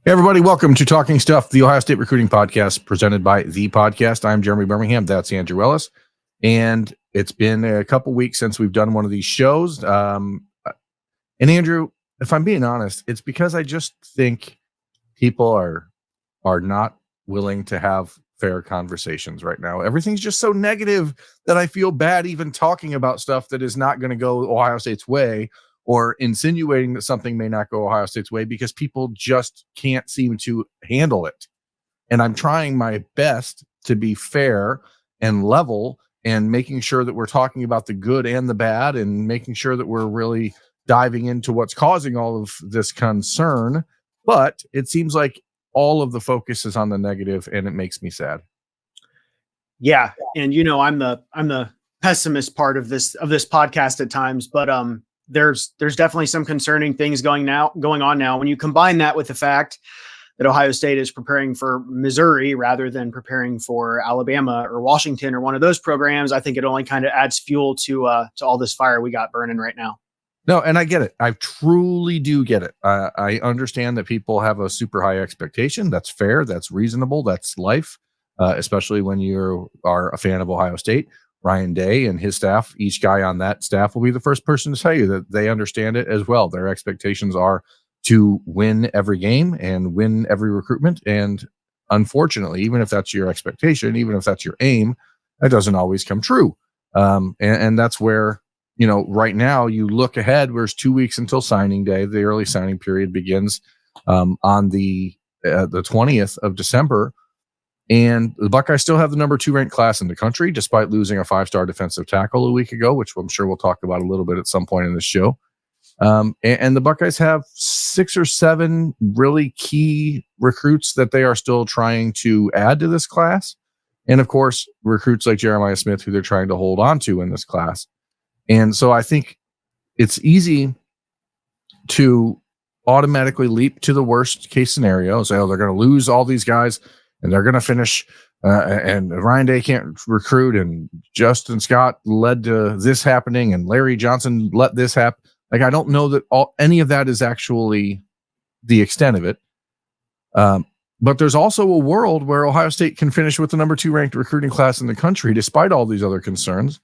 Hey everybody, welcome to Talking Stuff, the Ohio State recruiting podcast presented by The Podcast. I'm Jeremy Birmingham. That's Andrew Ellis. And it's been a couple weeks since we've done one of these shows. And Andrew, if I'm being honest, it's because I just think people are not willing to have fair conversations right now. Everything's just so negative that I feel bad even talking about stuff that is not going to go Ohio State's way, or insinuating that something may not go Ohio State's way, because people just can't seem to handle it. And I'm trying my best to be fair and level and making sure that we're talking about the good and the bad and making sure that we're really diving into what's causing all of this concern. But it seems like all of the focus is on the negative, and it makes me sad. Yeah. And I'm the pessimist part of this podcast at times, but there's definitely some concerning things going on now. When you combine that with the fact that Ohio State is preparing for Missouri rather than preparing for Alabama or Washington or one of those programs, I think it only kind of adds fuel to all this fire we got burning right now. No, and I get it. I truly do get it. I understand that people have a super high expectation. That's fair. That's reasonable. That's life, especially when you are a fan of Ohio State. Ryan Day and his staff, each guy on that staff will be the first person to tell you that they understand it as well. Their expectations are to win every game and win every recruitment. And unfortunately, even if that's your expectation, even if that's your aim, that doesn't always come true. And that's where, right now you look ahead, there's 2 weeks until signing day. The early signing period begins on the 20th of December. And the Buckeyes still have the number 2 ranked class in the country, despite losing a 5-star defensive tackle a week ago, which I'm sure we'll talk about a little bit at some point in this show. And the Buckeyes have 6 or 7 really key recruits that they are still trying to add to this class. And of course, recruits like Jeremiah Smith, who they're trying to hold on to in this class. And so I think it's easy to automatically leap to the worst case scenario and say, oh, they're going to lose all these guys and they're going to finish, and Ryan Day can't recruit, and Justin Scott led to this happening, and Larry Johnson let this happen. Like, I don't know that any of that is actually the extent of it. But there's also a world where Ohio State can finish with the number 2 ranked recruiting class in the country, despite all these other concerns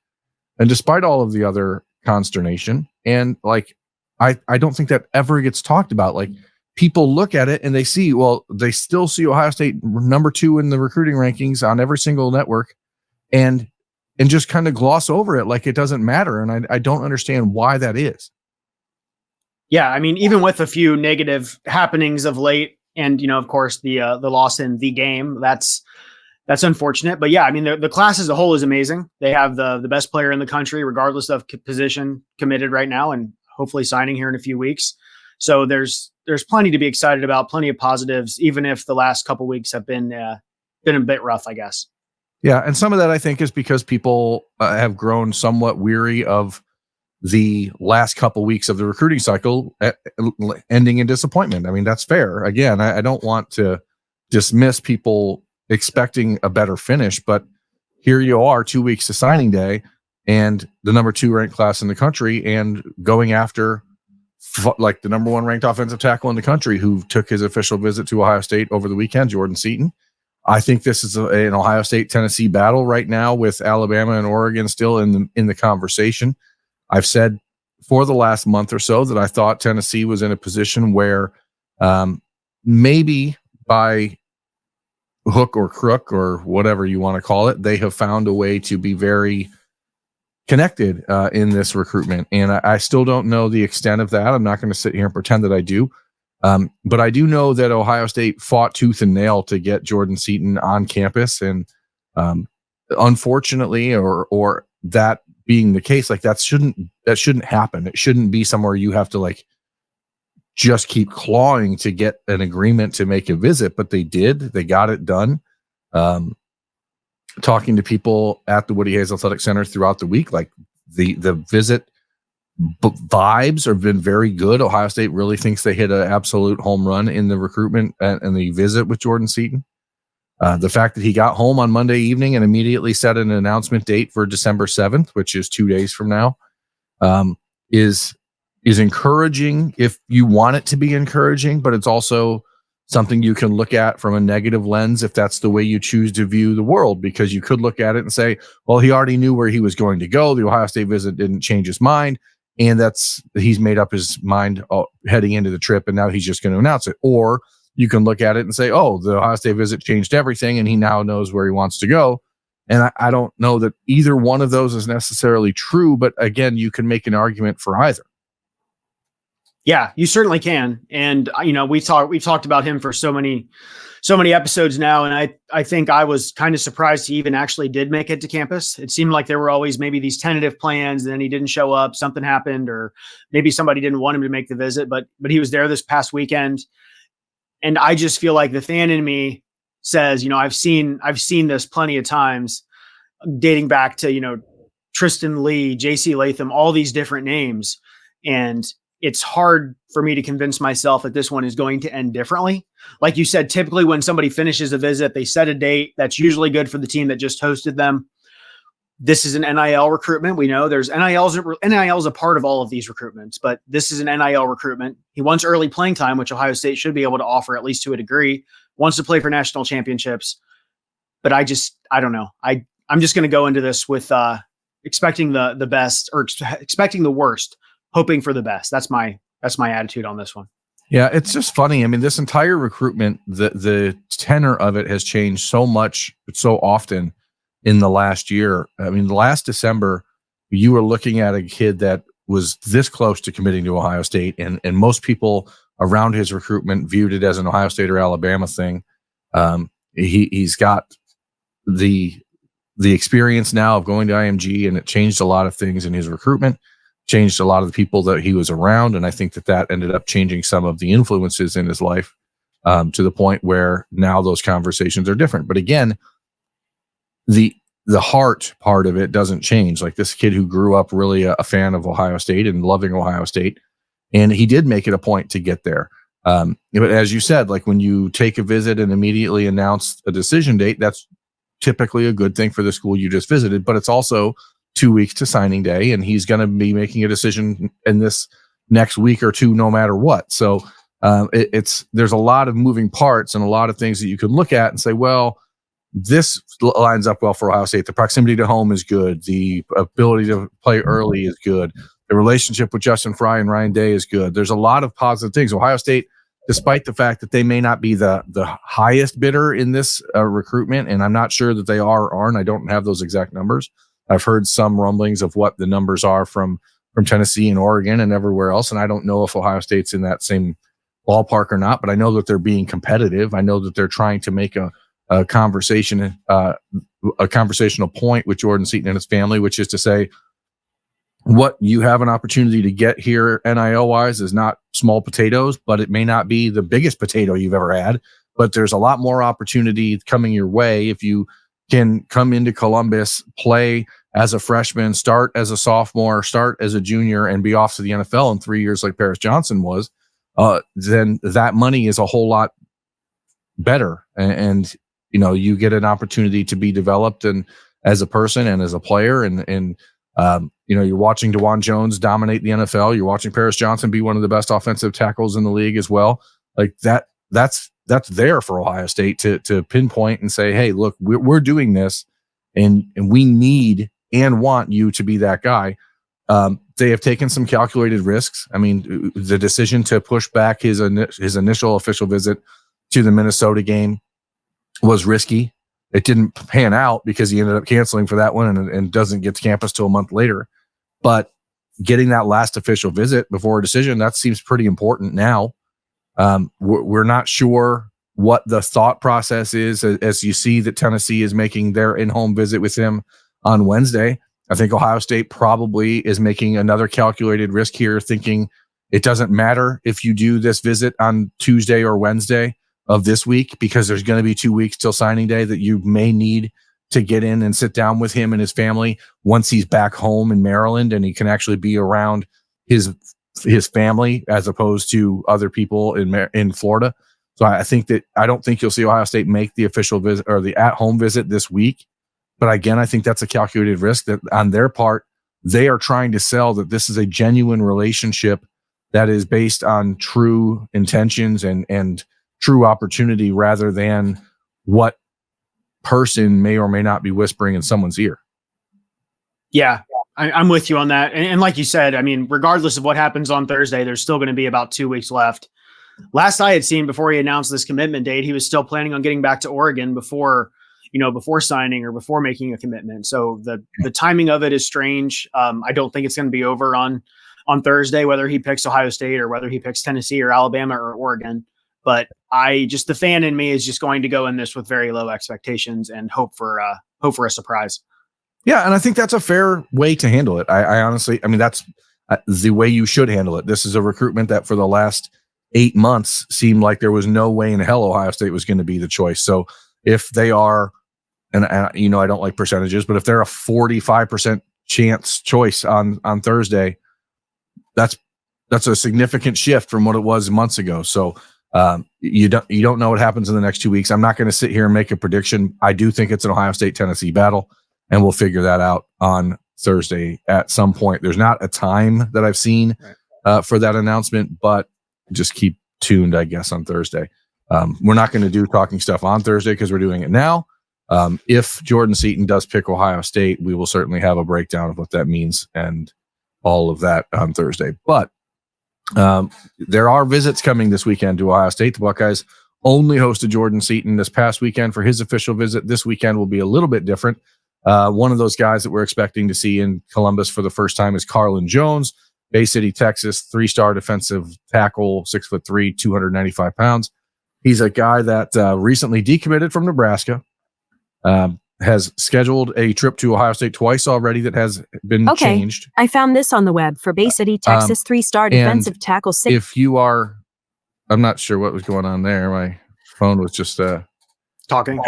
and despite all of the other consternation. And I don't think that ever gets talked about. Like, people look at it and they still see Ohio State number 2 in the recruiting rankings on every single network, and just kind of gloss over it like it doesn't matter. And I don't understand why that is. Yeah. I mean, even with a few negative happenings of late, and, of course, the loss in the game, that's unfortunate. But yeah, I mean, the class as a whole is amazing. They have the best player in the country, regardless of position, committed right now, and hopefully signing here in a few weeks. So there's plenty to be excited about, plenty of positives, even if the last couple of weeks have been a bit rough, I guess. Yeah, and some of that I think is because people have grown somewhat weary of the last couple weeks of the recruiting cycle ending in disappointment. I mean, that's fair. Again, I don't want to dismiss people expecting a better finish, but here you are 2 weeks to signing day and the number 2 ranked class in the country, and going after like the number 1 ranked offensive tackle in the country, who took his official visit to Ohio State over the weekend, Jordan Seaton. I think this is an Ohio State-Tennessee battle right now, with Alabama and Oregon still in the conversation. I've said for the last month or so that I thought Tennessee was in a position where maybe by hook or crook or whatever you want to call it, they have found a way to be very connected in this recruitment. And I still don't know the extent of that. I'm not going to sit here and pretend that I do. But I do know that Ohio State fought tooth and nail to get Jordan Seaton on campus. And unfortunately, or that being the case, like that shouldn't happen. It shouldn't be somewhere you have to just keep clawing to get an agreement to make a visit, but they did. They got it done. Talking to people at the Woody Hayes Athletic Center throughout the week, like the visit vibes have been very good. Ohio State really thinks they hit an absolute home run in the recruitment and the visit with Jordan Seaton. The fact that he got home on Monday evening and immediately set an announcement date for December 7th, which is 2 days from now, is encouraging if you want it to be encouraging, but it's also something you can look at from a negative lens if that's the way you choose to view the world, because you could look at it and say, well, he already knew where he was going to go. The Ohio State visit didn't change his mind, and he's made up his mind heading into the trip, and now he's just going to announce it. Or you can look at it and say, oh, the Ohio State visit changed everything, and he now knows where he wants to go. And I don't know that either one of those is necessarily true, but again, you can make an argument for either. Yeah, you certainly can. And, we've talked about him for so many episodes now. And I think I was kind of surprised he even actually did make it to campus. It seemed like there were always maybe these tentative plans, and then he didn't show up, something happened, or maybe somebody didn't want him to make the visit, but he was there this past weekend. And I just feel like the fan in me says, I've seen this plenty of times, dating back to, Tristan Lee, JC Latham, all these different names. And it's hard for me to convince myself that this one is going to end differently. Like you said, typically when somebody finishes a visit, they set a date. That's usually good for the team that just hosted them. This is an NIL recruitment. We know there's NIL is a part of all of these recruitments, but this is an NIL recruitment. He wants early playing time, which Ohio State should be able to offer, at least to a degree. Wants to play for national championships. But I don't know. I'm just going to go into this with expecting the best, or expecting the worst, hoping for the best. That's my attitude on this one. Yeah, it's just funny. I mean, this entire recruitment, the tenor of it has changed so much, so often in the last year. I mean, last December, you were looking at a kid that was this close to committing to Ohio State, and most people around his recruitment viewed it as an Ohio State or Alabama thing. He's got the experience now of going to IMG, and it changed a lot of things in his recruitment, changed a lot of the people that he was around. And I think that ended up changing some of the influences in his life to the point where now those conversations are different. But again, the heart part of it doesn't change. Like this kid who grew up really a fan of Ohio State and loving Ohio State, and he did make it a point to get there. But as you said, like when you take a visit and immediately announce a decision date, that's typically a good thing for the school you just visited, but it's also 2 weeks to signing day, and he's going to be making a decision in this next week or two, no matter what. So there's a lot of moving parts and a lot of things that you can look at and say, well, this lines up well for Ohio State. The proximity to home is good. The ability to play early is good. The relationship with Justin Fry and Ryan Day is good. There's a lot of positive things. Ohio State, despite the fact that they may not be the highest bidder in this recruitment, and I'm not sure that they aren't. I don't have those exact numbers. I've heard some rumblings of what the numbers are from Tennessee and Oregon and everywhere else, and I don't know if Ohio State's in that same ballpark or not, but I know that they're being competitive. I know that they're trying to make a conversational point with Jordan Seaton and his family, which is to say, what you have an opportunity to get here NIL wise is not small potatoes, but it may not be the biggest potato you've ever had, but there's a lot more opportunity coming your way if you can come into Columbus, play as a freshman, start as a sophomore, start as a junior, and be off to the NFL in 3 years like Paris Johnson was. Then that money is a whole lot better. And you get an opportunity to be developed and as a person and as a player. And you're watching DeJuan Jones dominate the NFL. You're watching Paris Johnson be one of the best offensive tackles in the league as well. Like that's there for Ohio State to pinpoint and say, hey, look, we're doing this and we need and want you to be that guy. They have taken some calculated risks. I mean, the decision to push back his initial official visit to the Minnesota game was risky. It didn't pan out because he ended up canceling for that one and doesn't get to campus till a month later. But getting that last official visit before a decision, that seems pretty important now. We're not sure what the thought process is as you see that Tennessee is making their in-home visit with him on Wednesday. I think Ohio State probably is making another calculated risk here, thinking it doesn't matter if you do this visit on Tuesday or Wednesday of this week, because there's going to be 2 weeks till signing day that you may need to get in and sit down with him and his family once he's back home in Maryland and he can actually be around his family as opposed to other people in Florida. So I don't think you'll see Ohio State make the official visit or the at-home visit this week. But again, I think that's a calculated risk that on their part, they are trying to sell that this is a genuine relationship that is based on true intentions and true opportunity rather than what person may or may not be whispering in someone's ear. Yeah, I'm with you on that. And like you said, I mean, regardless of what happens on Thursday, there's still going to be about 2 weeks left. Last I had seen before he announced this commitment date, he was still planning on getting back to Oregon before signing or before making a commitment. So the timing of it is strange. I don't think it's going to be over on Thursday, whether he picks Ohio State or whether he picks Tennessee or Alabama or Oregon. But the fan in me is just going to go in this with very low expectations and hope for a surprise. Yeah, and I think that's a fair way to handle it. I honestly, that's the way you should handle it. This is a recruitment that for the last 8 months seemed like there was no way in hell Ohio State was going to be the choice. So if they are, and I don't like percentages, but if they're a 45% chance choice on Thursday, that's a significant shift from what it was months ago. So you don't know what happens in the next 2 weeks. I'm not going to sit here and make a prediction. I do think it's an Ohio State Tennessee battle, and we'll figure that out on Thursday at some point. There's not a time that I've seen for that announcement, but just keep tuned, I guess, on Thursday. We're not going to do talking stuff on Thursday because we're doing it now. If Jordan Seaton does pick Ohio State, we will certainly have a breakdown of what that means and all of that on Thursday. But there are visits coming this weekend to Ohio State. The Buckeyes only hosted Jordan Seaton this past weekend for his official visit. This weekend will be a little bit different. One of those guys that we're expecting to see in Columbus for the first time is Carlon Jones, Bay City, Texas, 3-star defensive tackle, 6'3", 295 pounds. He's a guy that recently decommitted from Nebraska, has scheduled a trip to Ohio State twice already that has been changed. I found this on the web for Bay City, Texas, 3-star defensive tackle. If you are, I'm not sure what was going on there. My phone was just talking.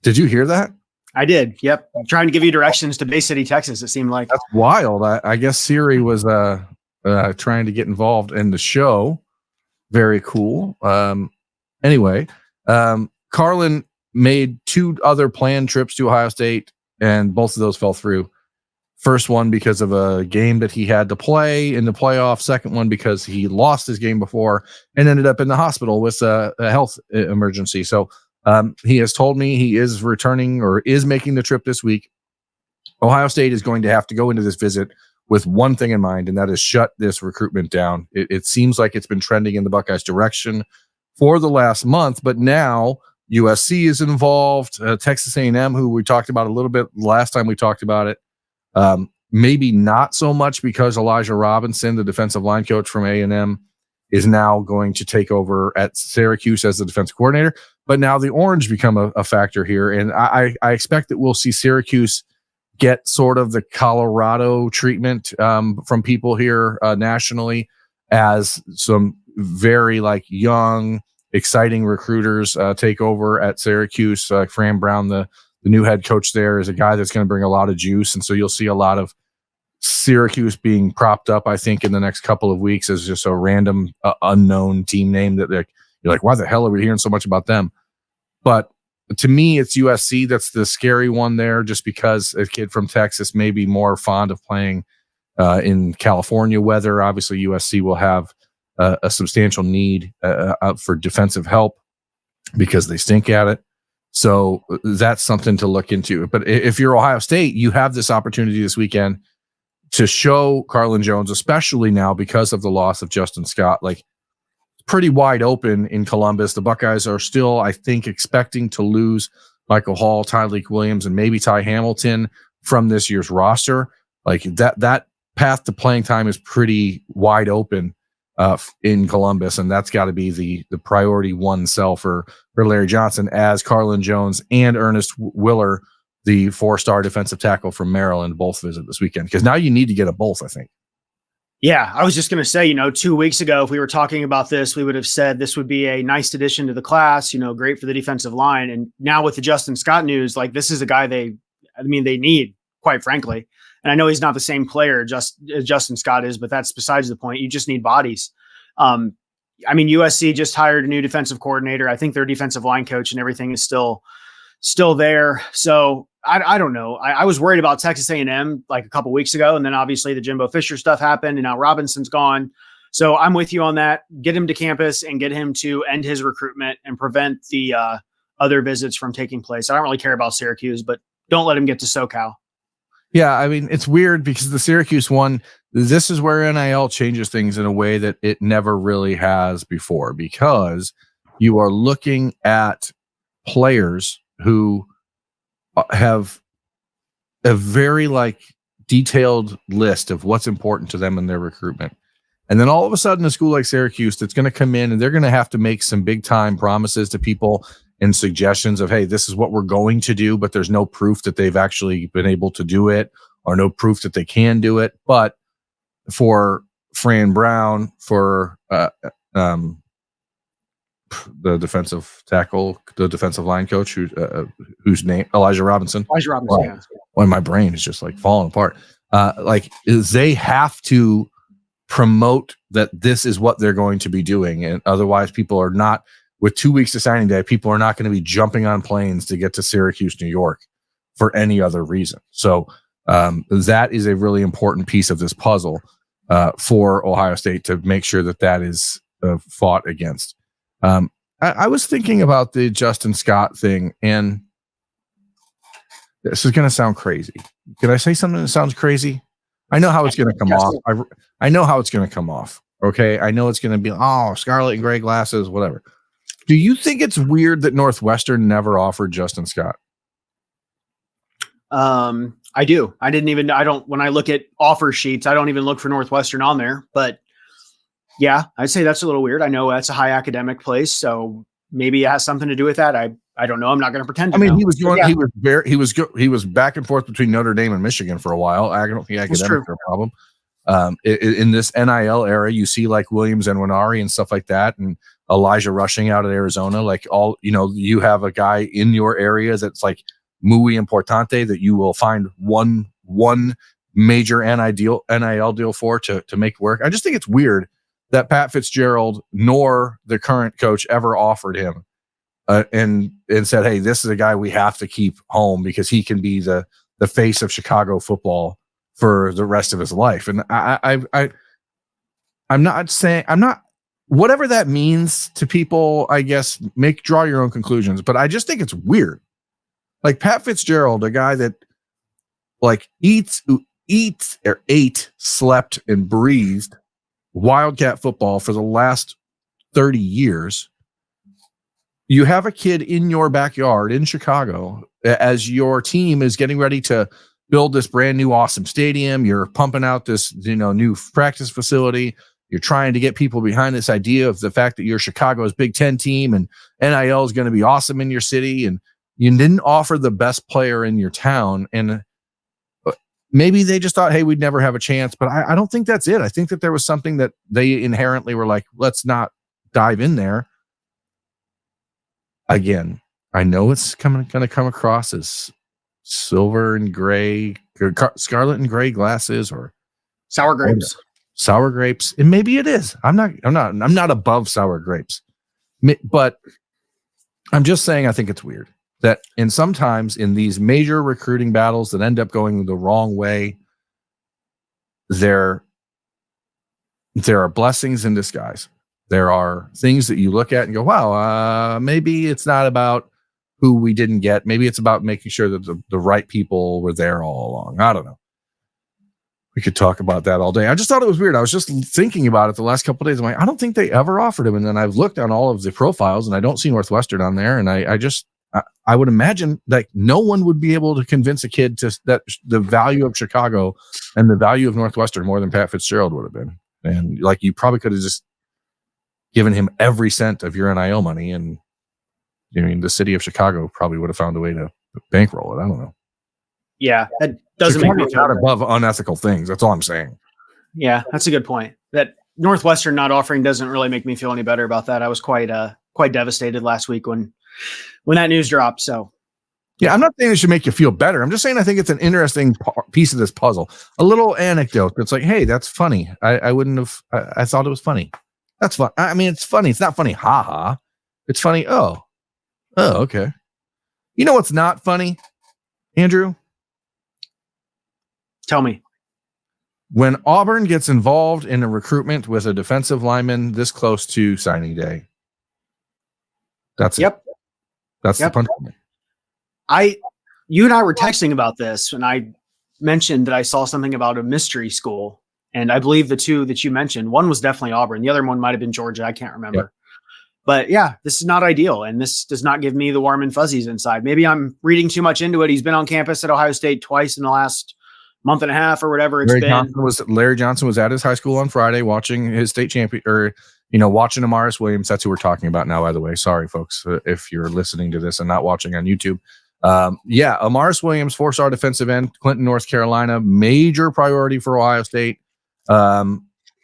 Did you hear that? I did. Yep. I'm trying to give you directions to Bay City, Texas. It seemed like that's wild. I guess Siri was trying to get involved in the show. Very cool. Anyway, Carlon made 2 other planned trips to Ohio State, and both of those fell through. First one because of a game that he had to play in the playoffs. Second one because he lost his game before and ended up in the hospital with a health emergency. So he has told me he is returning or is making the trip this week. Ohio State is going to have to go into this visit with one thing in mind, and that is shut this recruitment down. It seems like it's been trending in the Buckeyes' direction for the last month, but now USC is involved. Texas A&M, who we talked about a little bit last time we talked about it, maybe not so much because Elijah Robinson, the defensive line coach from A&M, is now going to take over at Syracuse as the defensive coordinator. But now the Orange become a factor here, and I expect that we'll see Syracuse get sort of the Colorado treatment from people here nationally, as some very young, exciting recruiters take over at Syracuse. Fran Brown, the new head coach there, is a guy that's going to bring a lot of juice. And so you'll see a lot of Syracuse being propped up, I think, in the next couple of weeks as just a random unknown team name that you're like, why the hell are we hearing so much about them? But to me, it's USC that's the scary one there, just because a kid from Texas may be more fond of playing in California weather. Obviously, USC will have a substantial need for defensive help because they stink at it. So that's something to look into. But if you're Ohio State, you have this opportunity this weekend to show Carlon Jones, especially now because of the loss of Justin Scott, pretty wide open in Columbus. The Buckeyes are still, I think, expecting to lose Michael Hall, Tyleik Williams, and maybe Ty Hamilton from this year's roster. That path to playing time is pretty wide open in Columbus, and that's got to be the priority one cell for Larry Johnson, as Carlon Jones and Ernest Willer, the 4-star defensive tackle from Maryland, both visit this weekend, because now you need to get them both, I think. Yeah, I was just going to say, 2 weeks ago, if we were talking about this, we would have said this would be a nice addition to the class, great for the defensive line. And now with the Justin Scott news, this is a guy they need, quite frankly. And I know he's not the same player as Justin Scott is, but that's besides the point. You just need bodies. USC just hired a new defensive coordinator. I think their defensive line coach and everything is still there. So I don't know. I was worried about Texas A&M a couple weeks ago, and then obviously the Jimbo Fisher stuff happened, and now Robinson's gone. So I'm with you on that. Get him to campus and get him to end his recruitment and prevent the other visits from taking place. I don't really care about Syracuse, but don't let him get to SoCal. Yeah, I mean, it's weird because the Syracuse one, this is where NIL changes things in a way that it never really has before, because you are looking at players who have a very detailed list of what's important to them in their recruitment. And then all of a sudden, a school like Syracuse that's going to come in and they're going to have to make some big time promises to people and suggestions of, hey, this is what we're going to do, but there's no proof that they've actually been able to do it or no proof that they can do it. But for Fran Brown, for the defensive tackle, the defensive line coach, whose name, Elijah Robinson. Yeah. Well, my brain is just falling apart. They have to promote that this is what they're going to be doing, and otherwise people are not, with 2 weeks to signing day, people are not going to be jumping on planes to get to Syracuse, New York for any other reason. So that is a really important piece of this puzzle for Ohio State to make sure that is fought against. I was thinking about the Justin Scott thing, and this is going to sound crazy. Can I say something that sounds crazy? I know how it's going to come off. I know how it's going to come off. Okay. I know it's going to be, scarlet and gray glasses, whatever. Do you think it's weird that Northwestern never offered Justin Scott? I do. When I look at offer sheets, I don't even look for Northwestern on there, but yeah, I'd say that's a little weird. I know that's a high academic place, so maybe it has something to do with that. I don't know. I'm not going to pretend to know. He was going. Yeah. He was back and forth between Notre Dame and Michigan for a while. I don't think academics are a problem. In this NIL era, you see Williams and Winari and stuff like that, and Elijah Rushing out of Arizona. You have a guy in your area that's muy importante that you will find one major NIL deal for to make work. I just think it's weird that Pat Fitzgerald nor the current coach ever offered him and said, hey, this is a guy we have to keep home because he can be the face of Chicago football for the rest of his life. And I'm not whatever that means to people, I guess, draw your own conclusions, but I just think it's weird. Pat Fitzgerald, a guy that ate, slept, and breathed Wildcat football for the last 30 years. You have a kid in your backyard in Chicago as your team is getting ready to build this brand new awesome stadium. You're pumping out this, new practice facility. You're trying to get people behind this idea of the fact that you're Chicago's Big Ten team and NIL is going to be awesome in your city. And you didn't offer the best player in your town. And maybe they just thought, hey, we'd never have a chance. But I don't think that's it. I think that there was something that they inherently were let's not dive in there. Again, I know it's going to come across as silver and gray, or scarlet and gray glasses, or sour grapes. Sour grapes, and maybe it is. I'm not above sour grapes, but I'm just saying I think it's weird that sometimes in these major recruiting battles that end up going the wrong way, there are blessings in disguise. There are things that you look at and go, wow, maybe it's not about who we didn't get. Maybe it's about making sure that the right people were there all along. I don't know. We could talk about that all day. I just thought it was weird. I was just thinking about it the last couple of days. I'm I don't think they ever offered him. And then I've looked on all of the profiles and I don't see Northwestern on there. And I would imagine that no one would be able to convince a kid that the value of Chicago and the value of Northwestern more than Pat Fitzgerald would have been. And you probably could have just given him every cent of your NIL money. And the city of Chicago probably would have found a way to bankroll it. I don't know. Yeah. That doesn't make me feel not above unethical things. That's all I'm saying. Yeah. That's a good point. That Northwestern not offering doesn't really make me feel any better about that. I was quite devastated last week when that news dropped. So yeah, I'm not saying it should make you feel better. I'm just saying I think it's an interesting piece of this puzzle. A little anecdote that's hey, that's funny. I wouldn't have. I thought it was funny. That's fun. I mean, it's funny. It's not funny. Ha ha. It's funny. Oh, okay. You know what's not funny, Andrew? Tell me. when Auburn gets involved in a recruitment with a defensive lineman this close to signing day, that's it. That's the punchline. You and I were texting about this, and I mentioned that I saw something about a mystery school, and I believe the two that you mentioned, one was definitely Auburn, the other one might have been Georgia. I can't remember. Yep. But yeah, this is not ideal, and this does not give me the warm and fuzzies inside. Maybe I'm reading too much into it. He's been on campus at Ohio State twice in the last month and a half or whatever it's been. Larry Johnson was at his high school on Friday watching his state champion, or watching Amaris Williams. That's who we're talking about now, by the way. Sorry, folks, if you're listening to this and not watching on YouTube. Amaris Williams, 4-star defensive end, Clinton, North Carolina, major priority for Ohio State.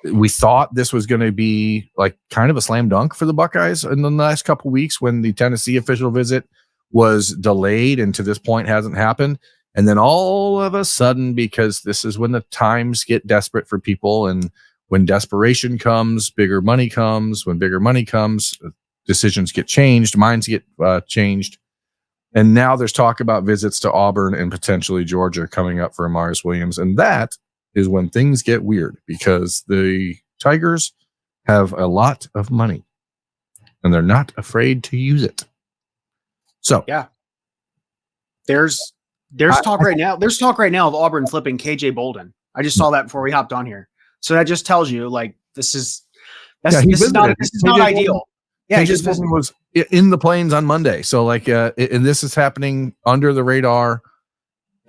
We thought this was going to be like kind of a slam dunk for the Buckeyes in the last couple of weeks when the Tennessee official visit was delayed and to this point hasn't happened. And then all of a sudden, because this is when the times get desperate for people, and when desperation comes, bigger money comes. When bigger money comes, decisions get changed, minds get changed. And now there's talk about visits to Auburn and potentially Georgia coming up for Amaris Williams. And that is when things get weird, because the Tigers have a lot of money and they're not afraid to use it. So yeah, there's talk right now. There's talk right now of Auburn flipping KJ Bolden. I just saw that before we hopped on here. So that just tells you, like, this is not ideal. Yeah, KJ Bolden was in the plains on Monday. So like, and this is happening under the radar.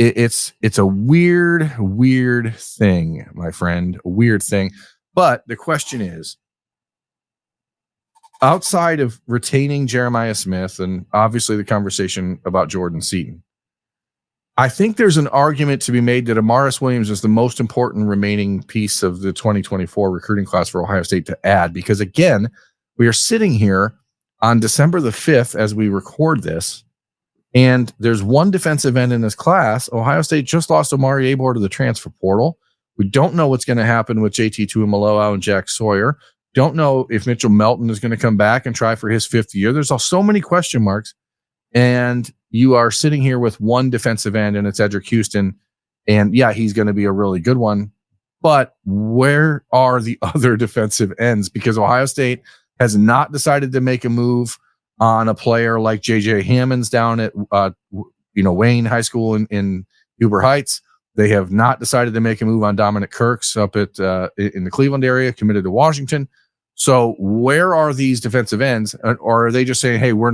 It's a weird thing, my friend, a weird thing. But the question is, outside of retaining Jeremiah Smith and obviously the conversation about Jordan Seaton, I think there's an argument to be made that Amaris Williams is the most important remaining piece of the 2024 recruiting class for Ohio State to add, because again, we are sitting here on December the 5th as we record this, and there's one defensive end in this class. Ohio State just lost Omari Abor to the transfer portal. We don't know what's going to happen with JT Tuimoloau and Jack Sawyer. Don't know if Mitchell Melton is going to come back and try for his 5th year. There's so many question marks. And you are sitting here with one defensive end, and it's Edric Houston. And yeah, he's going to be a really good one. But where are the other defensive ends? Because Ohio State has not decided to make a move on a player like J.J. Hammonds down at Wayne High School in Huber Heights. They have not decided to make a move on Dominic Kirks up at in the Cleveland area, committed to Washington. So where are these defensive ends? Or are they just saying, hey, we're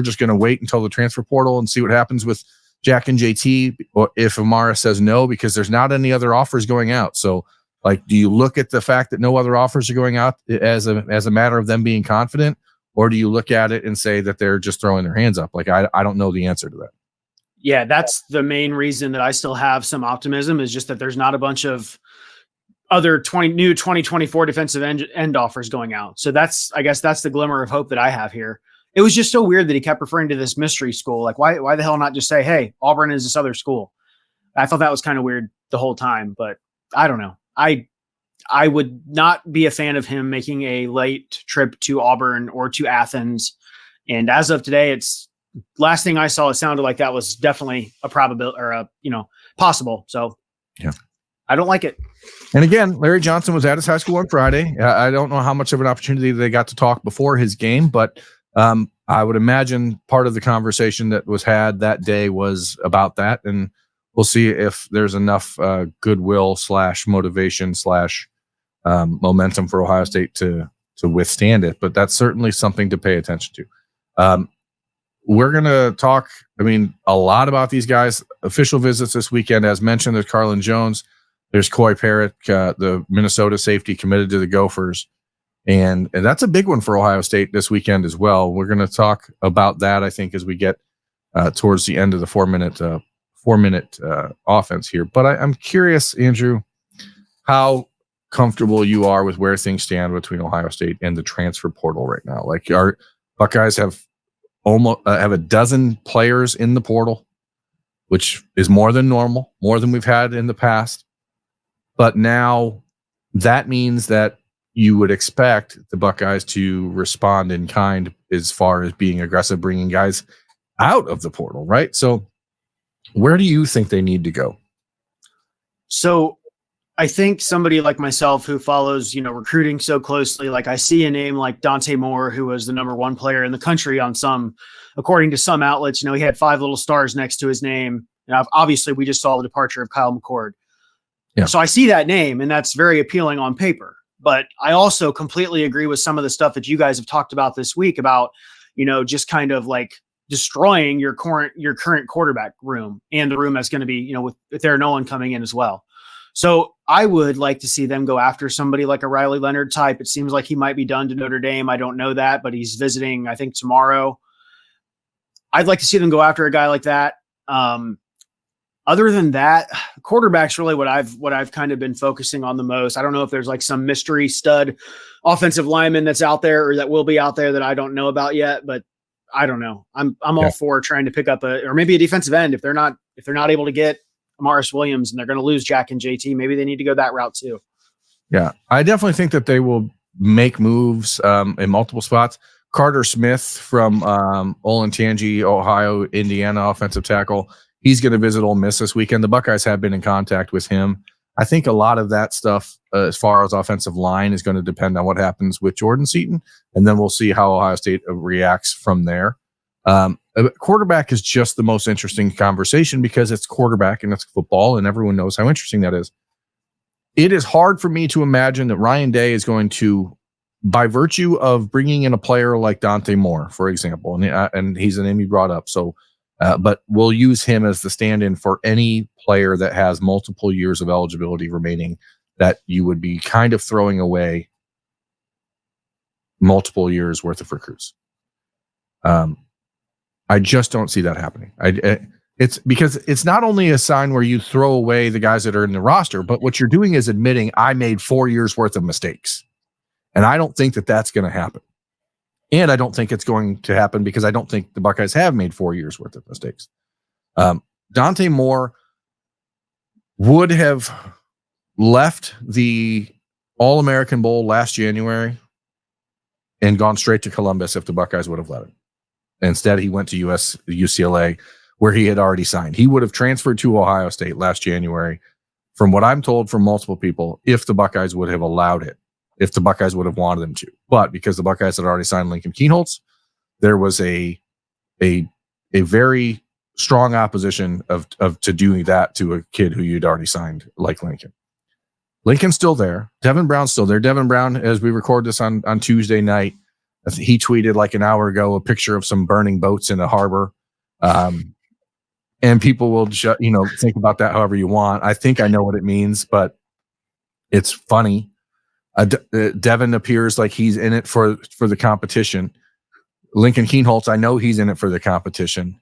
just going to wait until the transfer portal and see what happens with Jack and JT, or if Amaris says no, because there's not any other offers going out. So like, do you look at the fact that no other offers are going out as a matter of them being confident? Or do you look at it and say that they're just throwing their hands up? Like, I don't know the answer to that. Yeah, that's the main reason that I still have some optimism, is just that there's not a bunch of other 2024 defensive end offers going out. So I guess that's the glimmer of hope that I have here. It was just so weird that he kept referring to this mystery school. Like, why the hell not just say, hey, Auburn is this other school? I thought that was kind of weird the whole time, but I don't know. I would not be a fan of him making a late trip to Auburn or to Athens. And as of today, it's last thing I saw, it sounded like that was definitely a probability, or possible. So yeah, I don't like it. And again, Larry Johnson was at his high school on Friday. I don't know how much of an opportunity they got to talk before his game, but I would imagine part of the conversation that was had that day was about that. And we'll see if there's enough goodwill / motivation / momentum for Ohio State to withstand it. But that's certainly something to pay attention to. We're going to talk, a lot about these guys. Official visits this weekend, as mentioned, there's Carlon Jones. There's Coy Parrott, the Minnesota safety committed to the Gophers. And that's a big one for Ohio State this weekend as well. We're going to talk about that, I think, as we get towards the end of the 4-minute offense here. But I'm curious, Andrew, how comfortable you are with where things stand between Ohio State and the transfer portal right now. Like, our Buckeyes have almost have a dozen players in the portal, which is more than normal, more than we've had in the past. But now that means that you would expect the Buckeyes to respond in kind as far as being aggressive, bringing guys out of the portal, right? So where do you think they need to go? So I think somebody like myself who follows, recruiting so closely, like I see a name like Dante Moore, who was the number one player in the country according to some outlets, he had 5 little stars next to his name. And obviously we just saw the departure of Kyle McCord. Yeah. So I see that name and that's very appealing on paper. But I also completely agree with some of the stuff that you guys have talked about this week about, just kind of like destroying your current quarterback room and the room that's going to be, with Aaron Nolan coming in as well. So I would like to see them go after somebody like a Riley Leonard type. It seems like he might be done to Notre Dame. I don't know that, but he's visiting, I think, tomorrow. I'd like to see them go after a guy like that. Other than that, quarterback's really what I've kind of been focusing on the most. I don't know if there's like some mystery stud offensive lineman that's out there or that will be out there that I don't know about yet, but I don't know. I'm all for trying to pick up or maybe a defensive end if they're not able to get Amaris Williams and they're going to lose Jack and JT. Maybe they need to go that route too. Yeah, I definitely think that they will make moves in multiple spots. Carter Smith from Olentangy, Ohio, Indiana, offensive tackle. He's going to visit Ole Miss this weekend. The Buckeyes have been in contact with him. I think a lot of that stuff, as far as offensive line, is going to depend on what happens with Jordan Seaton, and then we'll see how Ohio State reacts from there. Quarterback is just the most interesting conversation because it's quarterback and it's football, and everyone knows how interesting that is. It is hard for me to imagine that Ryan Day is going to, by virtue of bringing in a player like Dante Moore, for example, and he's a name you brought up, so but we'll use him as the stand-in for any player that has multiple years of eligibility remaining that you would be kind of throwing away multiple years worth of recruits. I just don't see that happening. It's because it's not only a sign where you throw away the guys that are in the roster, but what you're doing is admitting I made 4 years worth of mistakes. And I don't think that that's going to happen. And I don't think it's going to happen because I don't think the Buckeyes have made 4 years worth of mistakes. Dante Moore would have left the All-American Bowl last January and gone straight to Columbus if the Buckeyes would have let him. Instead, he went to UCLA, where he had already signed. He would have transferred to Ohio State last January, from what I'm told from multiple people, if the Buckeyes would have allowed it, if the Buckeyes would have wanted them to. But because the Buckeyes had already signed Lincoln Kienholz, there was a very strong opposition to doing that to a kid who you'd already signed, like Lincoln. Lincoln's still there. Devin Brown's still there. Devin Brown, as we record this on Tuesday night, he tweeted like an hour ago a picture of some burning boats in a harbor. And people will think about that however you want. I think I know what it means, but it's funny. Devin appears like he's in it for the competition. Lincoln Kienholz, I know he's in it for the competition.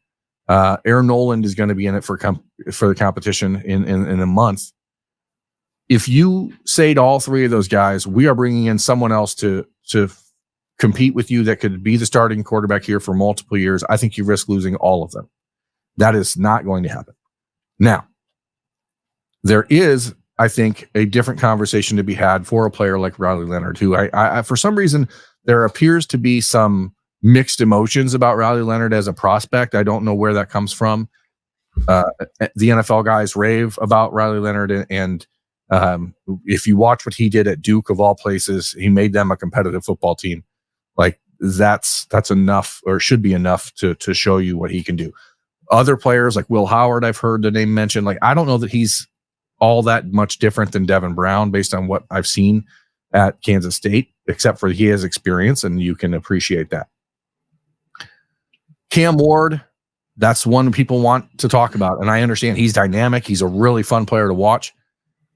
Aaron Nolan is going to be in it for the competition in a month. If you say to all three of those guys, we are bringing in someone else to compete with you that could be the starting quarterback here for multiple years, I think you risk losing all of them. That is not going to happen. Now, there is, I think, a different conversation to be had for a player like Riley Leonard, who I for some reason, there appears to be some mixed emotions about Riley Leonard as a prospect. I don't know where that comes from. The NFL guys rave about Riley Leonard, and if you watch what he did at Duke, of all places, he made them a competitive football team. Like that's enough, or should be enough to show you what he can do. Other players like Will Howard, I've heard the name mentioned. Like, I don't know that he's all that much different than Devin Brown based on what I've seen at Kansas State, except for he has experience, and you can appreciate that. Cam Ward, that's one people want to talk about, and I understand he's dynamic. He's a really fun player to watch.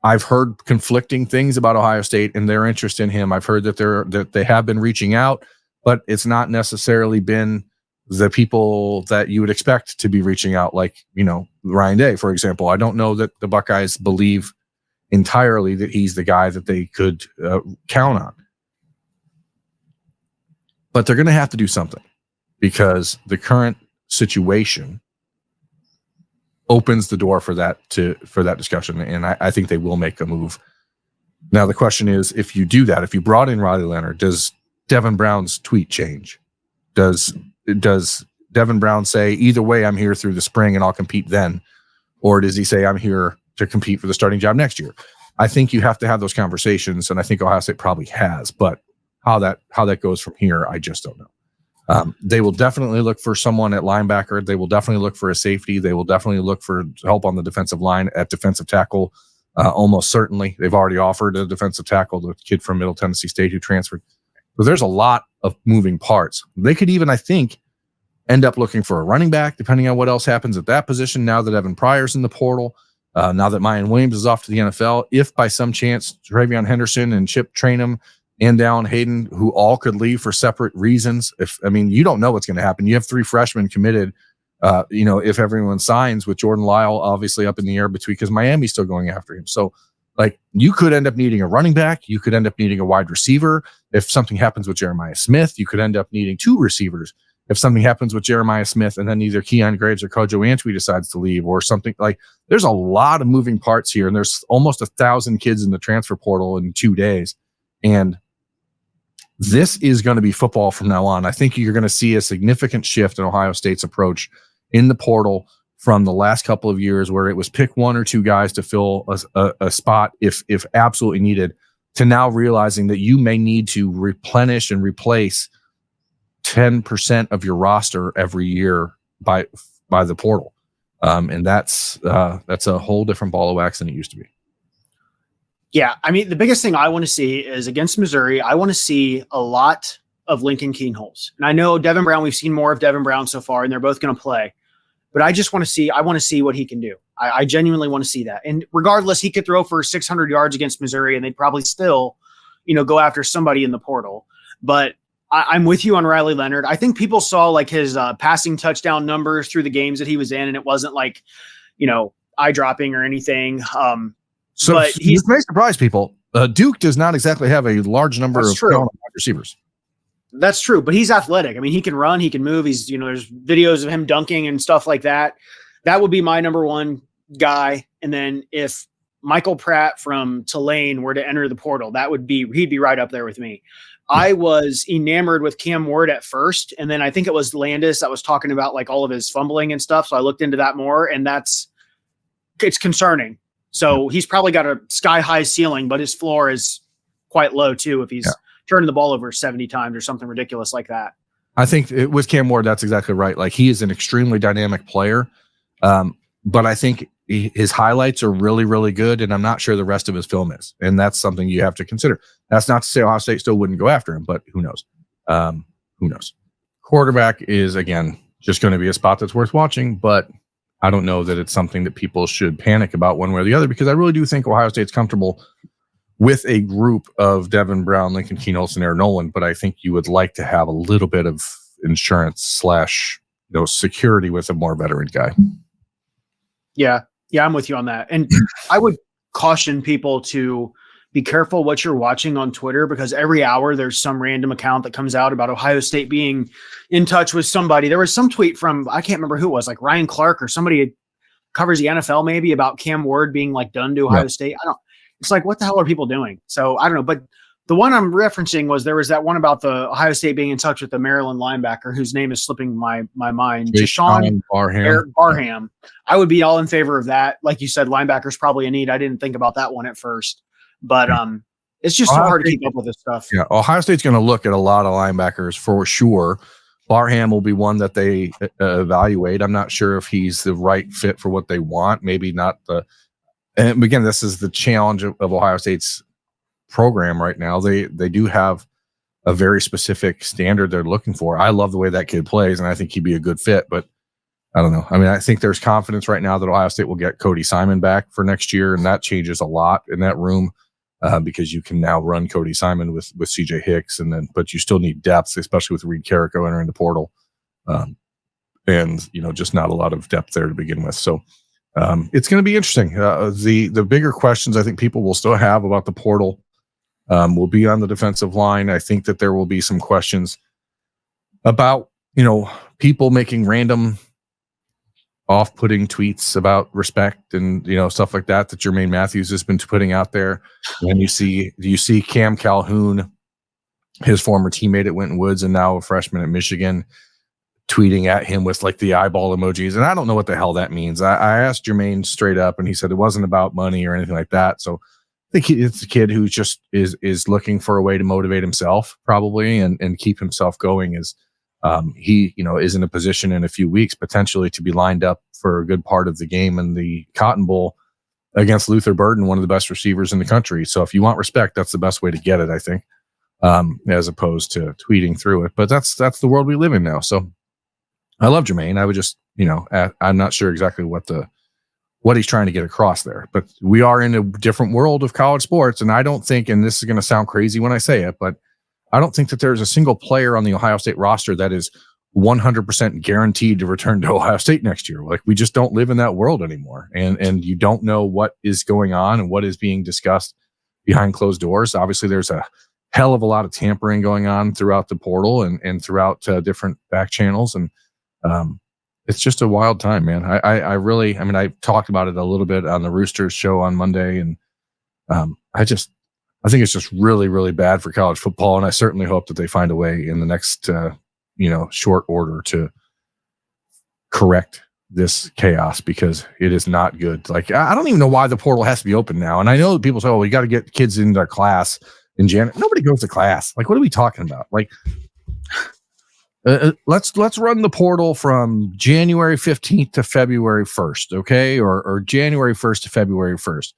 I've heard conflicting things about Ohio State and their interest in him. I've heard that they have been reaching out, but it's not necessarily been the people that you would expect to be reaching out, like, Ryan Day, for example. I don't know that the Buckeyes believe entirely that he's the guy that they could count on. But they're going to have to do something, because the current situation opens the door for that discussion, and I think they will make a move. Now, the question is, if you do that, if you brought in Riley Leonard, does Devin Brown's tweet change? Does Devin Brown say, either way, I'm here through the spring and I'll compete then? Or does he say, I'm here to compete for the starting job next year? I think you have to have those conversations, and I think Ohio State probably has. But how that goes from here, I just don't know. They will definitely look for someone at linebacker. They will definitely look for a safety. They will definitely look for help on the defensive line at defensive tackle. Almost certainly, they've already offered a defensive tackle, the kid from Middle Tennessee State who transferred. But there's a lot of moving parts. They could even, I think, end up looking for a running back, depending on what else happens at that position. Now that Evan Pryor's in the portal, now that Mayan Williams is off to the NFL, if by some chance Travion Henderson and Chip Trainum and Dallin Hayden, who all could leave for separate reasons, you don't know what's going to happen. You have 3 freshmen committed. If everyone signs, with Jordan Lyle obviously up in the air because Miami's still going after him. So, you could end up needing a running back. You could end up needing a wide receiver. If something happens with Jeremiah Smith, you could end up needing 2 receivers. If something happens with Jeremiah Smith and then either Keon Graves or Kojo Antwi decides to leave or something, there's a lot of moving parts here. And there's almost 1,000 kids in the transfer portal in 2 days. And this is going to be football from now on. I think you're going to see a significant shift in Ohio State's approach in the portal from the last couple of years, where it was pick 1 or 2 guys to fill a spot if absolutely needed, to now realizing that you may need to replenish and replace 10% of your roster every year by the portal. And that's a whole different ball of wax than it used to be. Yeah. The biggest thing I want to see is against Missouri, I want to see a lot of Lincoln Keenholz. And I know Devin Brown, we've seen more of Devin Brown so far, and they're both going to play. But I want to see what he can do. I genuinely want to see that. And regardless, he could throw for 600 yards against Missouri, and they'd probably still, go after somebody in the portal. But I'm with you on Riley Leonard. I think people saw his passing touchdown numbers through the games that he was in, and it wasn't eye dropping or anything. But he may surprise people. Duke does not exactly have a large number of wide receivers. That's true, but he's athletic. He can run, he can move. He's, there's videos of him dunking and stuff like that. That would be my number 1 guy. And then if Michael Pratt from Tulane were to enter the portal, he'd be right up there with me. I was enamored with Cam Ward at first, and then I think it was Landis that was talking about all of his fumbling and stuff. So I looked into that more, and it's concerning. So he's probably got a sky high ceiling, but his floor is quite low too if he's turning the ball over 70 times or something ridiculous like that. I think with Cam Ward, that's exactly right. He is an extremely dynamic player, but I think his highlights are really, really good, and I'm not sure the rest of his film is, and that's something you have to consider. That's not to say Ohio State still wouldn't go after him, but who knows? Who knows? Quarterback is, again, just going to be a spot that's worth watching, but I don't know that it's something that people should panic about one way or the other, because I really do think Ohio State's comfortable with a group of Devin Brown, Lincoln Keenholz, and Aaron Nolan, but I think you would like to have a little bit of insurance / security with a more veteran guy. Yeah, I'm with you on that. And I would caution people to be careful what you're watching on Twitter, because every hour there's some random account that comes out about Ohio State being in touch with somebody. There was some tweet from, I can't remember who it was, Ryan Clark or somebody covers the NFL maybe, about Cam Ward being done to Ohio State. It's what the hell are people doing? So I don't know. But the one I'm referencing there was that one about the Ohio State being in touch with the Maryland linebacker whose name is slipping my mind. Jashawn Barham. I would be all in favor of that. Like you said, linebacker's probably a need. I didn't think about that one at first. But it's just so hard to keep up with this stuff. Yeah, Ohio State's going to look at a lot of linebackers for sure. Barham will be one that they evaluate. I'm not sure if he's the right fit for what they want. Maybe not the. And again, this is the challenge of Ohio State's program right now. They do have a very specific standard they're looking for. I love the way that kid plays, and I think he'd be a good fit. But I don't know. I think there's confidence right now that Ohio State will get Cody Simon back for next year, and that changes a lot in that room. Because you can now run Cody Simon with CJ Hicks, but you still need depth, especially with Reed Carrico entering the portal, and just not a lot of depth there to begin with. So it's going to be interesting. The bigger questions I think people will still have about the portal will be on the defensive line. I think that there will be some questions about people making random off-putting tweets about respect and stuff like that Jermaine Matthews has been putting out there. And you see Cam Calhoun, his former teammate at Winton Woods and now a freshman at Michigan, tweeting at him with the eyeball emojis, and I don't know what the hell that means. I asked Jermaine straight up, and he said it wasn't about money or anything like that. So think it's a kid who just is looking for a way to motivate himself, probably, and keep himself going. As he, is in a position in a few weeks potentially to be lined up for a good part of the game in the Cotton Bowl against Luther Burden, one of the best receivers in the country. So if you want respect, that's the best way to get it, I think, as opposed to tweeting through it. But that's the world we live in now. So I love Jermaine. I would just, I'm not sure exactly what he's trying to get across there, but we are in a different world of college sports. And I don't think, and this is going to sound crazy when I say it, but I don't think that there's a single player on the Ohio State roster that is 100% guaranteed to return to Ohio State next year. Like, we just don't live in that world anymore. And you don't know what is going on and what is being discussed behind closed doors. Obviously, there's a hell of a lot of tampering going on throughout the portal and throughout different back channels. And it's just a wild time, man. I talked about it a little bit on the Roosters show on Monday. And I think it's just really, really bad for college football. And I certainly hope that they find a way in the next, short order to correct this chaos, because it is not good. Like, I don't even know why the portal has to be open now. And I know that people say, we got to get kids into their class in January. Nobody goes to class. Like, what are we talking about? Like, let's run the portal from January 15th to February 1st. Okay. Or January 1st to February 1st.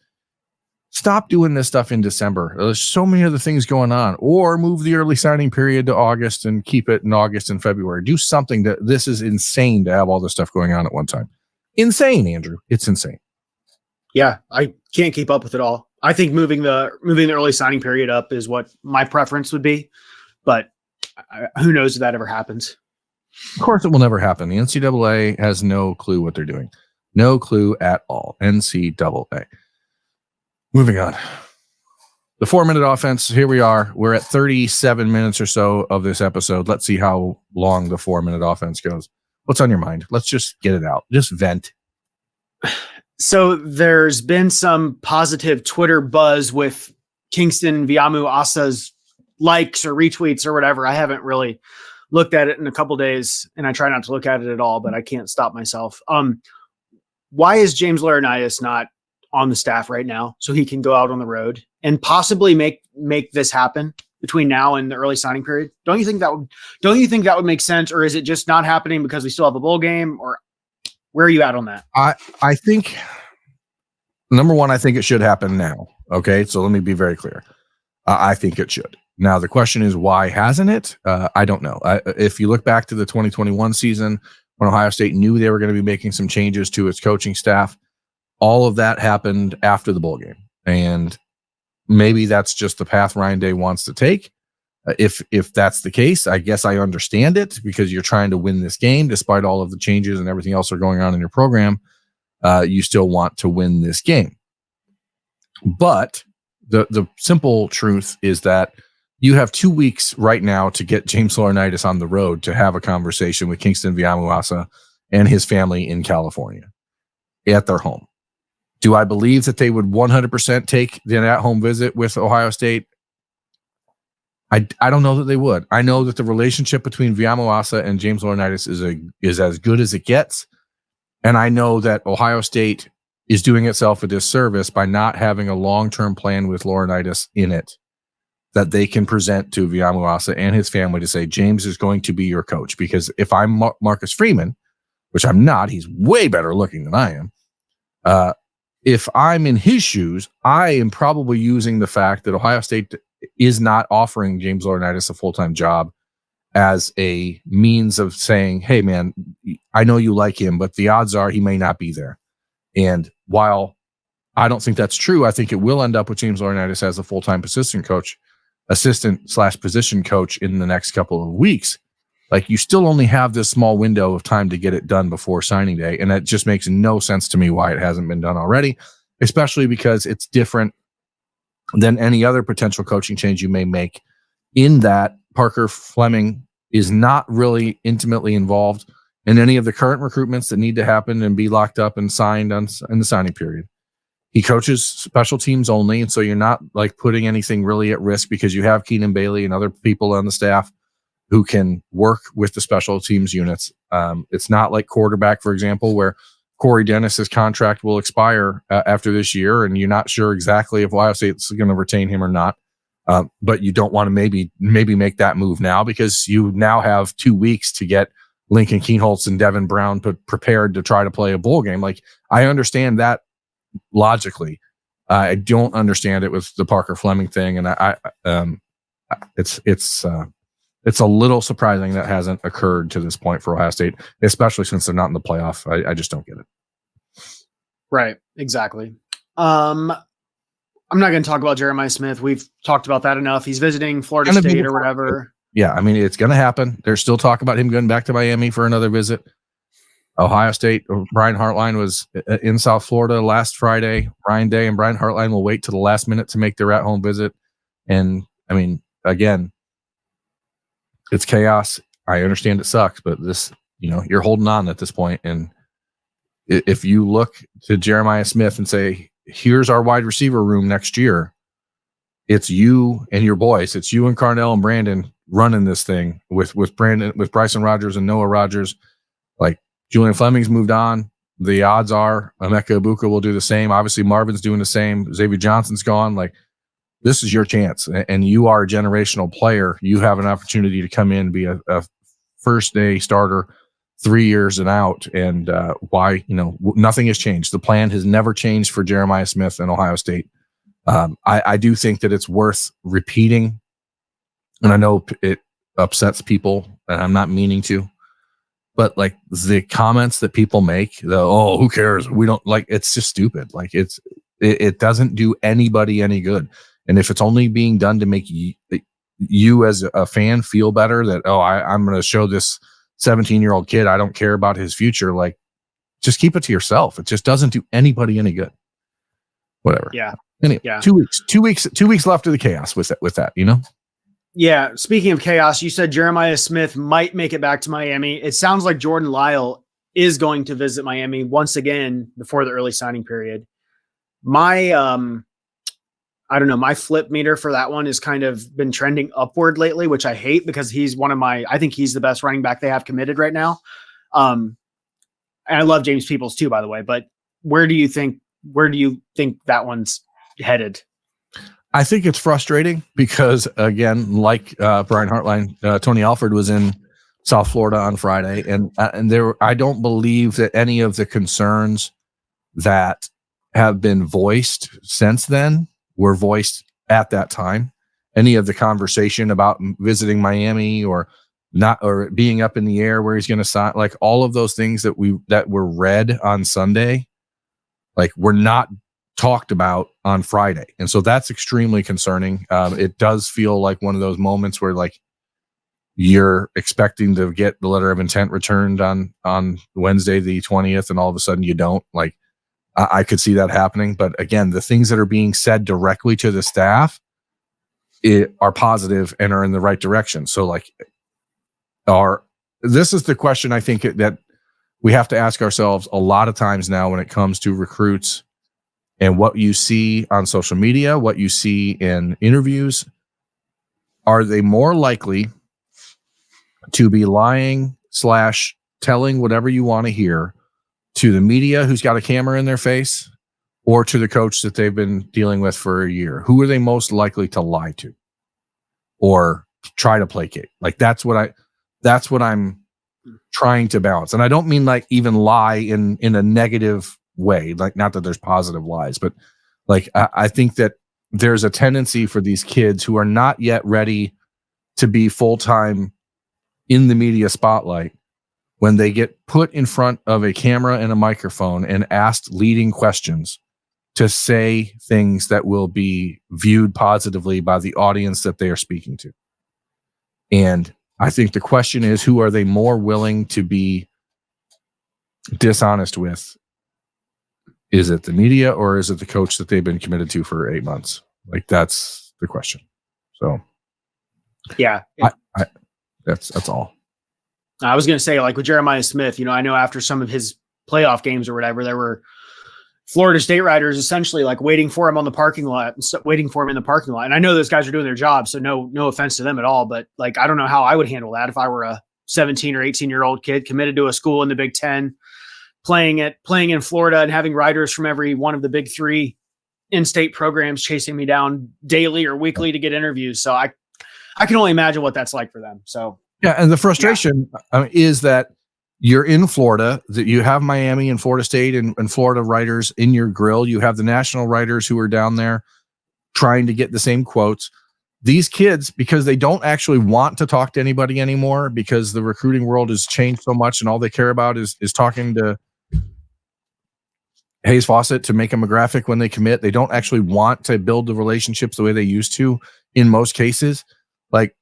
Stop doing this stuff in December. There's so many other things going on. Or move the early signing period to August and keep it in August and February. Do something. This is insane to have all this stuff going on at one time. Insane, Andrew. It's insane. Yeah, I can't keep up with it all. I think moving the early signing period up is what my preference would be, but who knows if that ever happens. Of course, it will never happen. The NCAA has no clue what they're doing. No clue at all. NCAA. Moving on. The 4-minute offense. Here we are. We're at 37 minutes or so of this episode. Let's see how long the 4-minute offense goes. What's on your mind? Let's just get it out. Just vent. So there's been some positive Twitter buzz with Kingston Viamu Asa's likes or retweets or whatever. I haven't really looked at it in a couple days, and I try not to look at it at all, but I can't stop myself. Why is James Laurinaitis not on the staff right now so he can go out on the road and possibly make this happen between now and the early signing period? Don't you think that would make sense, or is it just not happening because we still have a bowl game, or where are you at on that? I think, number one, I think it should happen now. Okay. So let me be very clear. I think it should. Now, the question is, why hasn't it? I don't know. If you look back to the 2021 season, when Ohio State knew they were going to be making some changes to its coaching staff, all of that happened after the bowl game. And maybe that's just the path Ryan Day wants to take. If that's the case, I guess I understand it, because you're trying to win this game despite all of the changes and everything else that are going on in your program. You still want to win this game. But the simple truth is that you have 2 weeks right now to get James Laurinaitis on the road to have a conversation with Kingston Viamu Asa and his family in California at their home. Do I believe that they would 100% take the at-home visit with Ohio State? I don't know that they would. I know that the relationship between Viamu Asa and James Laurinaitis is as good as it gets. And I know that Ohio State is doing itself a disservice by not having a long-term plan with Laurinaitis in it that they can present to Viamu Asa and his family to say, James is going to be your coach. Because if I'm Marcus Freeman, which I'm not, he's way better looking than I am. If I'm in his shoes, I am probably using the fact that Ohio State is not offering James Laurinaitis a full-time job as a means of saying, hey, man, I know you like him, but the odds are he may not be there. And while I don't think that's true, I think it will end up with James Laurinaitis as a full-time assistant/position coach in the next couple of weeks. Like, you still only have this small window of time to get it done before signing day. And that just makes no sense to me why it hasn't been done already, especially because it's different than any other potential coaching change you may make, in that Parker Fleming is not really intimately involved in any of the current recruitments that need to happen and be locked up and signed in the signing period. He coaches special teams only. And so you're not like putting anything really at risk, because you have Keenan Bailey and other people on the staff who can work with the special teams units. It's not like quarterback, for example, where Corey Dennis's contract will expire after this year, and you're not sure exactly if Ohio State's going to retain him or not. But you don't want to maybe make that move now, because you now have 2 weeks to get Lincoln Kienholz and Devin Brown prepared to try to play a bowl game. Like, I understand that logically. I don't understand it with the Parker Fleming thing, and it's a little surprising that hasn't occurred to this point for Ohio State, especially since they're not in the playoff. I just don't get it. Right. Exactly. I'm not going to talk about Jeremiah Smith. We've talked about that enough. He's visiting Florida State or whatever. Yeah, I mean, it's going to happen. There's still talk about him going back to Miami for another visit. Ohio State, Brian Hartline was in South Florida last Friday, Ryan Day, and Brian Hartline will wait to the last minute to make their at-home visit. And, I mean, again, it's chaos. I understand it sucks, but this, you're holding on at this point. And if you look to Jeremiah Smith and say, here's our wide receiver room next year, it's you and your boys. It's you and Carnell and Brandon running this thing with Bryson Rogers and Noah Rogers. Like, Julian Fleming's moved on. The odds are Emeka Ibuka will do the same. Obviously, Marvin's doing the same. Xavier Johnson's gone. Like, this is your chance, and you are a generational player. You have an opportunity to come in and be a first-day starter, 3 years and out. And nothing has changed. The plan has never changed for Jeremiah Smith and Ohio State. I do think that it's worth repeating, and I know it upsets people, and I'm not meaning to. But like, the comments that people make, who cares? We don't like, it's just stupid. Like, it doesn't do anybody any good. And if it's only being done to make you as a fan feel better that, I'm going to show this 17-year-old kid I don't care about his future, like, just keep it to yourself. It just doesn't do anybody any good. Whatever. Yeah. Anyway, yeah. 2 weeks left of the chaos with that, Yeah, speaking of chaos, you said Jeremiah Smith might make it back to Miami. It sounds like Jordan Lyle is going to visit Miami once again before the early signing period. My, I don't know, my flip meter for that one has kind of been trending upward lately, which I hate, because he's I think he's the best running back they have committed right now. And I love James Peoples too, by the way, but where do you think that one's headed? I think it's frustrating because, again, like Brian Hartline, Tony Alford was in South Florida on Friday, and I don't believe that any of the concerns that have been voiced since then were voiced at that time. Any of the conversation about visiting Miami or being up in the air where he's going to sign, like, all of those things that were read on Sunday, like, were not talked about on Friday. And so that's extremely concerning. It does feel like one of those moments where, like, you're expecting to get the letter of intent returned on Wednesday, the 20th, and all of a sudden you don't. Like, I could see that happening. But again, the things that are being said directly to the staff are positive and are in the right direction. So, like, this is the question I think that we have to ask ourselves a lot of times now when it comes to recruits. And what you see on social media, what you see in interviews, are they more likely to be lying / telling whatever you want to hear to the media who's got a camera in their face, or to the coach that they've been dealing with for a year? Who are they most likely to lie to or try to placate? Like, that's what I'm trying to balance. And I don't mean like even lie in a negative way, like, not that there's positive lies, but like, I think that there's a tendency for these kids who are not yet ready to be full-time in the media spotlight, when they get put in front of a camera and a microphone and asked leading questions, to say things that will be viewed positively by the audience that they are speaking to. And I think the question is, who are they more willing to be dishonest with? Is it the media, or is it the coach that they've been committed to for 8 months? Like, that's the question. So, yeah, that's all. I was going to say, like, with Jeremiah Smith, I know after some of his playoff games or whatever, there were Florida State riders essentially like waiting for him in the parking lot. And I know those guys are doing their job, so no offense to them at all. But, like, I don't know how I would handle that if I were a 17 or 18-year-old kid committed to a school in the Big Ten, playing in Florida and having writers from every one of the big three in-state programs chasing me down daily or weekly to get interviews. So I can only imagine what that's like for them. So yeah, and the frustration is that you're in Florida, that you have Miami and Florida State and Florida writers in your grill. You have the national writers who are down there trying to get the same quotes. These kids, because they don't actually want to talk to anybody anymore, because the recruiting world has changed so much and all they care about is talking to Hayes Fawcett to make them a graphic when they commit. They don't actually want to build the relationships the way they used to in most cases. Like,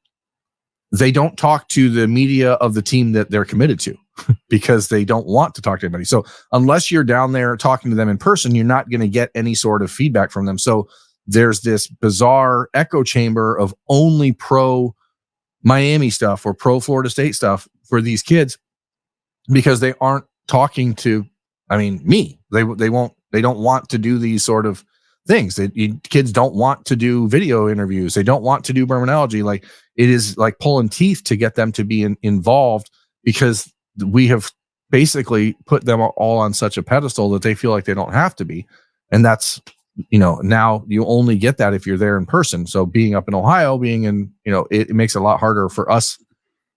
they don't talk to the media of the team that they're committed to because they don't want to talk to anybody. So unless you're down there talking to them in person, you're not going to get any sort of feedback from them. So there's this bizarre echo chamber of only pro Miami stuff or pro Florida State stuff for these kids because they aren't talking to, me. They don't want to do these sort of things. Kids don't want to do video interviews. They don't want to do Bermanology. Like, it is like pulling teeth to get them to be involved because we have basically put them all on such a pedestal that they feel like they don't have to be. And that's, now you only get that if you're there in person. So being up in Ohio, it makes it a lot harder for us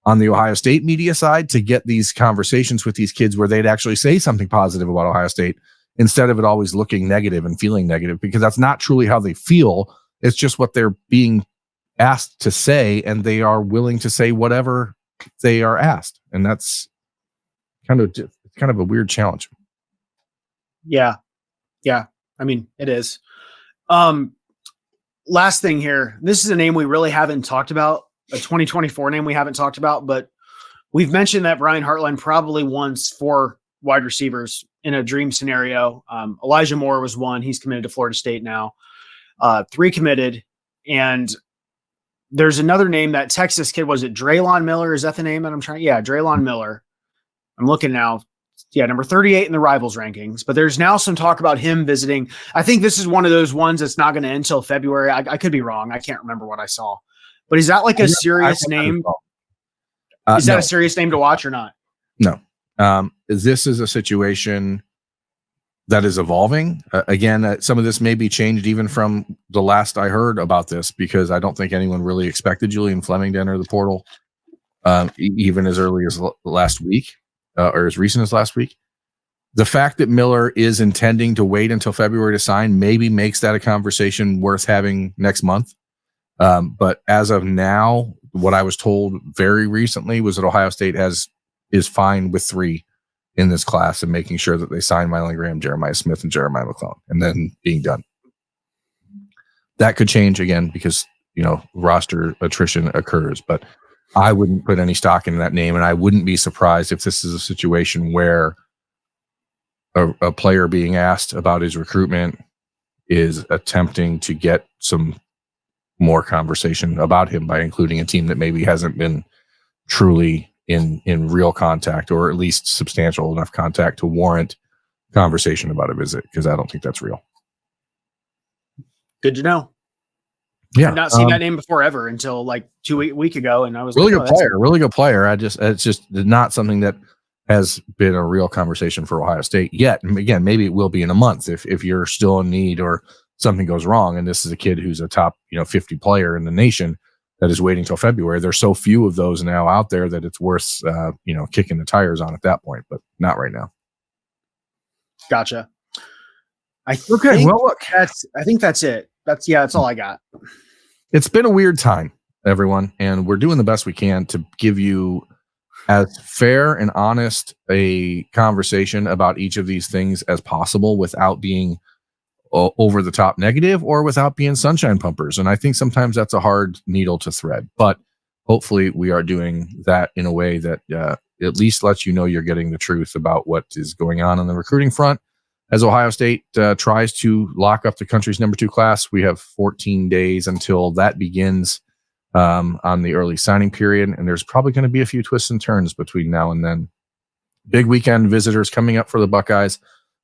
on the Ohio State media side to get these conversations with these kids where they'd actually say something positive about Ohio State instead of it always looking negative and feeling negative, because that's not truly how they feel. It's just what they're being asked to say, and they are willing to say whatever they are asked. And that's kind of a weird challenge. Yeah. It is. Last thing here. This is a name we really haven't talked about, a 2024 name we haven't talked about, but we've mentioned that Brian Hartline probably wants 4 wide receivers in a dream scenario. Elijah Moore was one. He's committed to Florida State now. 3 committed. And there's another name, that Texas kid. Was it Draylon Miller? Is that the name that I'm trying? Yeah, Draylon Miller. I'm looking now. Yeah, number 38 in the Rivals rankings. But there's now some talk about him visiting. I think this is one of those ones that's not going to end until February. I could be wrong. I can't remember what I saw. But is that like a serious name? Is that a serious name to watch or not? No. This is a situation that is evolving. Again, some of this may be changed even from the last I heard about this, because I don't think anyone really expected Julian Fleming to enter the portal even as early as last week or as recent as last week. The fact that Miller is intending to wait until February to sign maybe makes that a conversation worth having next month. But as of now, what I was told very recently was that Ohio State is fine with 3 in this class and making sure that they sign Mylan Graham, Jeremiah Smith, and Jeremiah McClellan, and then being done. That could change again because, roster attrition occurs, but I wouldn't put any stock in that name. And I wouldn't be surprised if this is a situation where a player being asked about his recruitment is attempting to get some more conversation about him by including a team that maybe hasn't been truly in real contact, or at least substantial enough contact to warrant conversation about a visit, because I don't think that's real. Good to know. Yeah, I've not seen that name before ever until like 2 weeks ago, and I was really good player. It's just not something that has been a real conversation for Ohio State yet. And again, maybe it will be in a month if you're still in need or something goes wrong. And this is a kid who's a top 50 player in the nation that is waiting till February. There's so few of those now out there that it's worth kicking the tires on at that point, but not right now. Gotcha. I think that's it. That's all I got. It's been a weird time, everyone, and we're doing the best we can to give you as fair and honest a conversation about each of these things as possible without being over the top negative or without being sunshine pumpers. And I think sometimes that's a hard needle to thread, but hopefully we are doing that in a way that at least lets you know you're getting the truth about what is going on the recruiting front. As Ohio State tries to lock up the country's number 2 class, we have 14 days until that begins on the early signing period. And there's probably going to be a few twists and turns between now and then. Big weekend visitors coming up for the Buckeyes.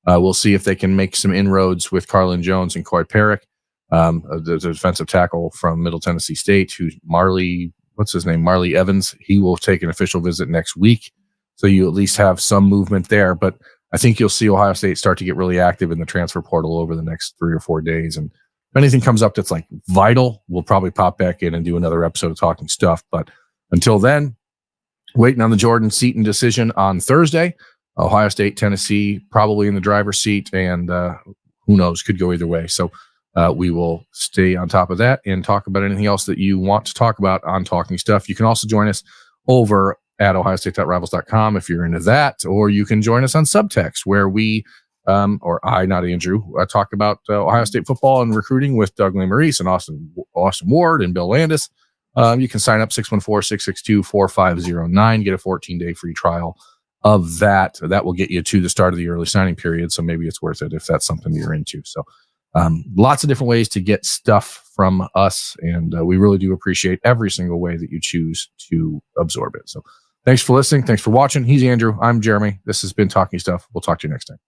We'll see if they can make some inroads with Carlon Jones and Coy Perrick, the defensive tackle from Middle Tennessee State, who's Marley Evans. He will take an official visit next week. So you at least have some movement there. But I think you'll see Ohio State start to get really active in the transfer portal over the next 3 or 4 days. And if anything comes up that's like vital, we'll probably pop back in and do another episode of Talking Stuff. But until then, waiting on the Jordan Seaton decision on Thursday. Ohio State, Tennessee, probably in the driver's seat, and who knows, could go either way. So we will stay on top of that and talk about anything else that you want to talk about on Talking Stuff. You can also join us over at ohiostate.rivals.com if you're into that, or you can join us on Subtext, where we, or I, not Andrew, talk about Ohio State football and recruiting with Doug Maurice and Austin Ward and Bill Landis. You can sign up 614-662-4509, get a 14-day free trial of that. That will get you to the start of the early signing period. So maybe it's worth it if that's something you're into. So lots of different ways to get stuff from us. And we really do appreciate every single way that you choose to absorb it. So thanks for listening. Thanks for watching. He's Andrew. I'm Jeremy. This has been Talking Stuff. We'll talk to you next time.